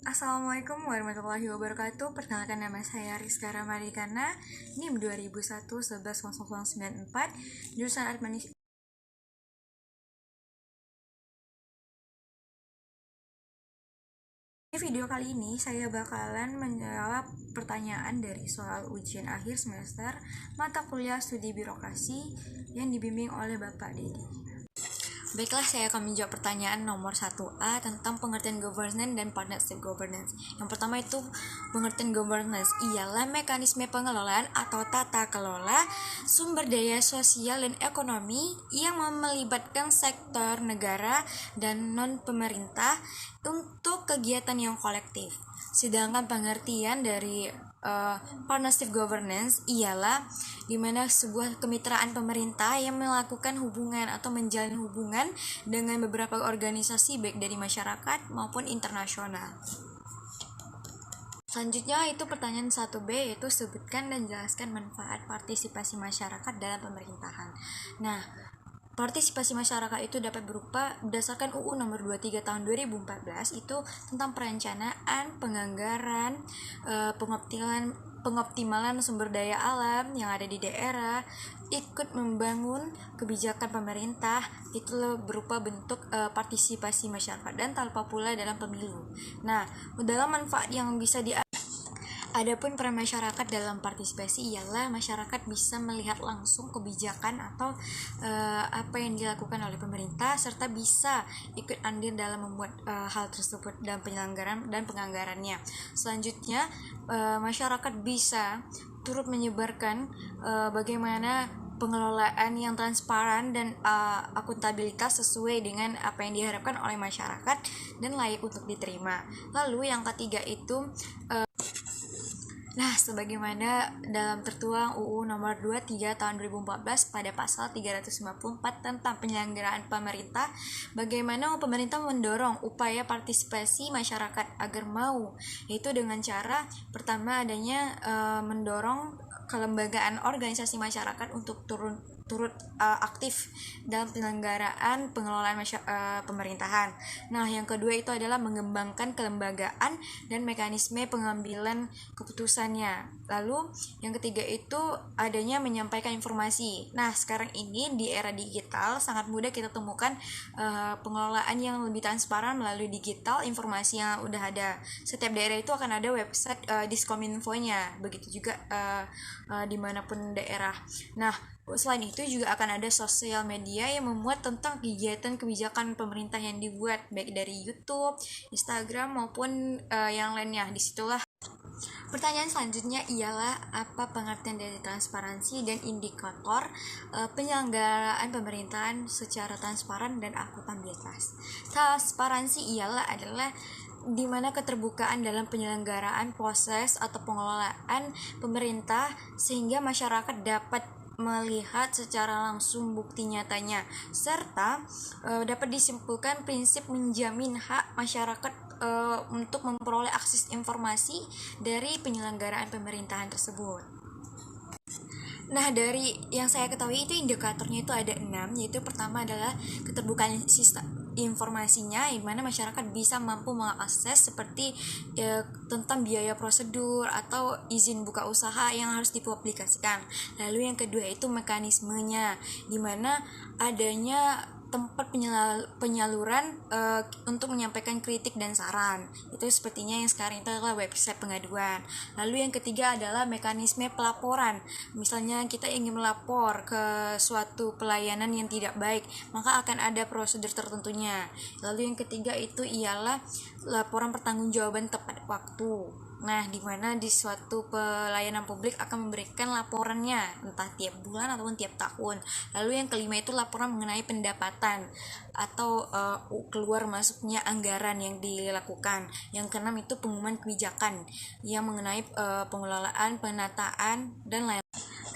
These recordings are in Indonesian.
Assalamualaikum warahmatullahi wabarakatuh. Perkenalkan nama saya Rizka Ramadikana, NIM 2001 110094, jurusan Administrasi. Di video kali ini saya bakalan menjawab pertanyaan dari soal ujian akhir semester mata kuliah studi birokrasi yang dibimbing oleh Bapak Dedi. Baiklah, saya akan menjawab pertanyaan nomor 1A tentang pengertian governance dan partnership governance. Yang pertama itu pengertian governance ialah mekanisme pengelolaan atau tata kelola sumber daya sosial dan ekonomi yang melibatkan sektor negara dan non-pemerintah untuk kegiatan yang kolektif. Sedangkan pengertian dari partnership governance ialah di mana sebuah kemitraan pemerintah yang melakukan hubungan atau menjalin hubungan dengan beberapa organisasi baik dari masyarakat maupun internasional. Selanjutnya itu pertanyaan 1B, yaitu sebutkan dan jelaskan manfaat partisipasi masyarakat dalam pemerintahan. Nah, partisipasi masyarakat itu dapat berupa berdasarkan UU nomor 23 tahun 2014 itu tentang perencanaan, penganggaran, pengoptimalan sumber daya alam yang ada di daerah, ikut membangun kebijakan pemerintah, itu berupa bentuk partisipasi masyarakat dan tanpa pula dalam pemilu. Nah, dalam manfaat yang bisa Adapun peran masyarakat dalam partisipasi ialah masyarakat bisa melihat langsung kebijakan atau apa yang dilakukan oleh pemerintah serta bisa ikut andil dalam membuat hal tersebut dalam penyelenggaraan dan penganggarannya. Selanjutnya, masyarakat bisa turut menyebarkan bagaimana pengelolaan yang transparan dan akuntabilitas sesuai dengan apa yang diharapkan oleh masyarakat dan layak untuk diterima. Lalu yang ketiga itu sebagaimana dalam tertuang UU nomor 23 tahun 2014 pada pasal 354 tentang penyelenggaraan pemerintah, bagaimana pemerintah mendorong upaya partisipasi masyarakat agar mau, yaitu dengan cara pertama adanya mendorong kelembagaan organisasi masyarakat untuk turut aktif dalam penyelenggaraan pengelolaan pemerintahan. Nah, yang kedua itu adalah mengembangkan kelembagaan dan mekanisme pengambilan keputusannya. Lalu, yang ketiga itu adanya menyampaikan informasi. Nah, sekarang ini di era digital sangat mudah kita temukan pengelolaan yang lebih transparan melalui digital, informasi yang udah ada. Setiap daerah itu akan ada website Diskominfo-nya, begitu juga dimanapun daerah. Nah, selain itu juga akan ada sosial media yang memuat tentang kegiatan kebijakan pemerintah yang dibuat baik dari YouTube, Instagram maupun yang lainnya. Disitulah pertanyaan selanjutnya ialah apa pengertian dari transparansi dan indikator penyelenggaraan pemerintahan secara transparan dan akuntabilitas. Transparansi adalah di mana keterbukaan dalam penyelenggaraan proses atau pengelolaan pemerintah sehingga masyarakat dapat melihat secara langsung bukti nyatanya serta dapat disimpulkan prinsip menjamin hak masyarakat untuk memperoleh akses informasi dari penyelenggaraan pemerintahan tersebut. Nah, dari yang saya ketahui itu indikatornya itu ada 6, yaitu pertama adalah keterbukaan sistem informasinya, di mana masyarakat bisa mampu mengakses seperti tentang biaya prosedur atau izin buka usaha yang harus dipublikasikan. Lalu yang kedua itu mekanismenya, di mana adanya tempat penyaluran untuk menyampaikan kritik dan saran. Itu sepertinya yang sekarang itu adalah website pengaduan. Lalu yang ketiga adalah mekanisme pelaporan. Misalnya kita ingin melapor ke suatu pelayanan yang tidak baik, maka akan ada prosedur tertentunya. Lalu yang ketiga itu ialah laporan pertanggungjawaban tepat waktu. Nah, di mana di suatu pelayanan publik akan memberikan laporannya entah tiap bulan ataupun tiap tahun. Lalu yang kelima itu laporan mengenai pendapatan atau keluar masuknya anggaran yang dilakukan. Yang keenam itu pengumuman kebijakan yang mengenai pengelolaan, penataan dan lain.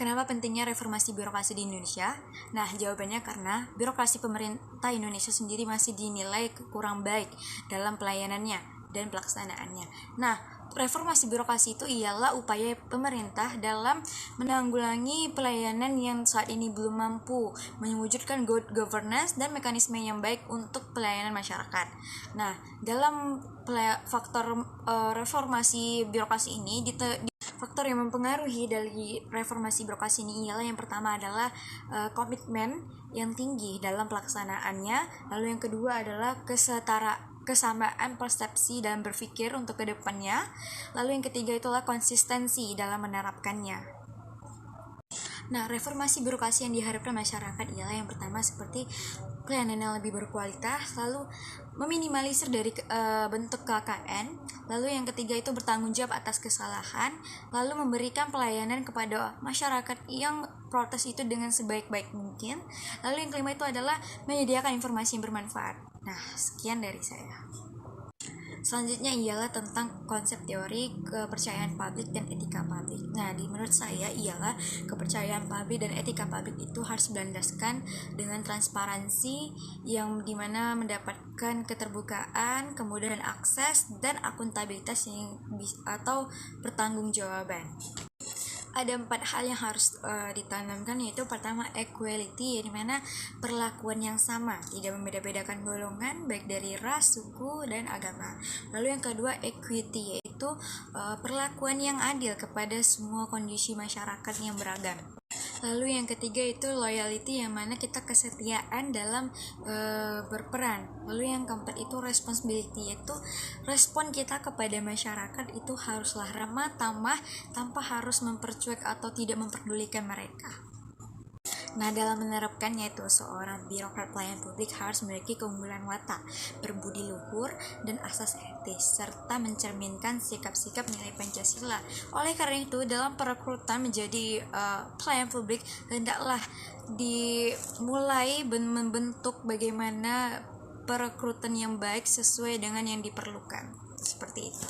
Kenapa pentingnya reformasi birokrasi di Indonesia? Nah, jawabannya karena birokrasi pemerintah Indonesia sendiri masih dinilai kurang baik dalam pelayanannya dan pelaksanaannya. Nah, reformasi birokrasi itu ialah upaya pemerintah dalam menanggulangi pelayanan yang saat ini belum mampu mewujudkan good governance dan mekanisme yang baik untuk pelayanan masyarakat. Nah, dalam faktor reformasi birokrasi ini, faktor yang mempengaruhi dari reformasi birokrasi ini ialah yang pertama adalah komitmen yang tinggi dalam pelaksanaannya, lalu yang kedua adalah kesamaan persepsi dalam berpikir untuk kedepannya, lalu yang ketiga itulah konsistensi dalam menerapkannya. Nah, reformasi birokrasi yang diharapkan masyarakat ialah yang pertama seperti pelayanan yang lebih berkualitas, lalu meminimalisir dari bentuk KKN, lalu yang ketiga itu bertanggung jawab atas kesalahan, lalu memberikan pelayanan kepada masyarakat yang protes itu dengan sebaik-baik mungkin, lalu yang kelima itu adalah menyediakan informasi yang bermanfaat. Nah, sekian dari saya. Selanjutnya ialah tentang konsep teori kepercayaan publik dan etika publik. Nah, menurut saya ialah kepercayaan publik dan etika publik itu harus berlandaskan dengan transparansi yang dimana mendapatkan keterbukaan, kemudahan akses, dan akuntabilitas yang atau pertanggungjawaban. Ada 4 hal yang harus ditanamkan, yaitu pertama equality, di mana perlakuan yang sama, tidak membeda-bedakan golongan baik dari ras, suku, dan agama. Lalu yang kedua equity, yaitu perlakuan yang adil kepada semua kondisi masyarakat yang beragam. Lalu yang ketiga itu loyalty, yang mana kita kesetiaan dalam berperan. Lalu yang keempat itu responsibility, yaitu respon kita kepada masyarakat itu haruslah ramah tamah tanpa harus mempercuek atau tidak memperdulikan mereka. Nah, dalam menerapkannya itu seorang birokrat pelayanan publik harus memiliki keunggulan watak, berbudi luhur, dan asas etis, serta mencerminkan sikap-sikap nilai Pancasila. Oleh karena itu, dalam perekrutan menjadi pelayan publik, hendaklah dimulai membentuk bagaimana perekrutan yang baik sesuai dengan yang diperlukan. Seperti itu.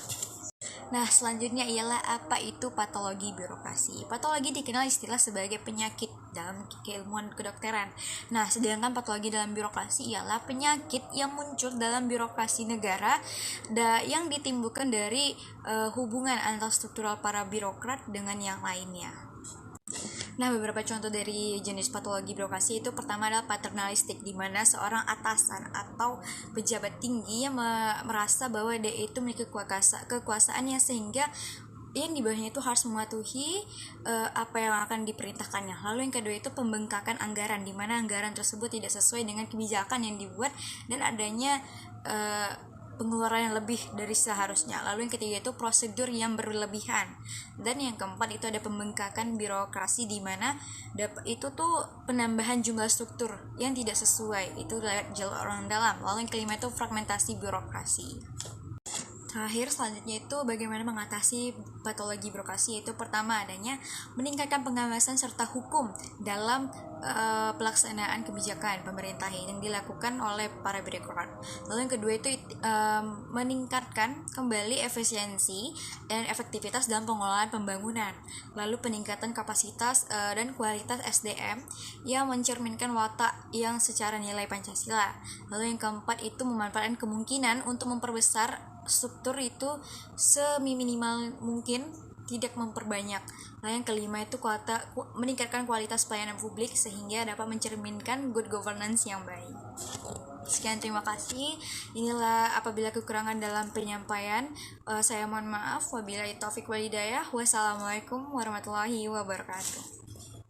Nah, selanjutnya ialah apa itu patologi birokrasi. Patologi dikenal istilah sebagai penyakit dalam keilmuan kedokteran. Nah, sedangkan patologi dalam birokrasi ialah penyakit yang muncul dalam birokrasi negara yang ditimbulkan dari hubungan antar struktural para birokrat dengan yang lainnya. Nah, beberapa contoh dari jenis patologi birokrasi itu pertama adalah paternalistik, di mana seorang atasan atau pejabat tinggi yang merasa bahwa dia itu memiliki kekuasaannya sehingga yang di bawahnya itu harus mematuhi apa yang akan diperintahkannya. Lalu yang kedua itu pembengkakan anggaran, di mana anggaran tersebut tidak sesuai dengan kebijakan yang dibuat dan adanya pengeluaran yang lebih dari seharusnya. Lalu yang ketiga itu prosedur yang berlebihan. Dan yang keempat itu ada pembengkakan birokrasi, di mana itu tuh penambahan jumlah struktur yang tidak sesuai, itu lewat jalur orang dalam. Lalu yang kelima itu fragmentasi birokrasi. Terakhir, selanjutnya itu bagaimana mengatasi patologi birokrasi, yaitu pertama adanya meningkatkan pengawasan serta hukum dalam pelaksanaan kebijakan pemerintah yang dilakukan oleh para birokrat. Lalu yang kedua itu meningkatkan kembali efisiensi dan efektivitas dalam pengelolaan pembangunan. Lalu peningkatan kapasitas dan kualitas SDM yang mencerminkan watak yang secara nilai Pancasila. Lalu yang keempat itu memanfaatkan kemungkinan untuk memperbesar struktur itu seminimal mungkin, tidak memperbanyak. Nah, yang kelima itu meningkatkan kualitas pelayanan publik sehingga dapat mencerminkan good governance yang baik. Sekian, terima kasih. Inilah apabila kekurangan dalam penyampaian, saya mohon maaf. Wabillahi taufik wal hidayah. Wassalamualaikum warahmatullahi wabarakatuh.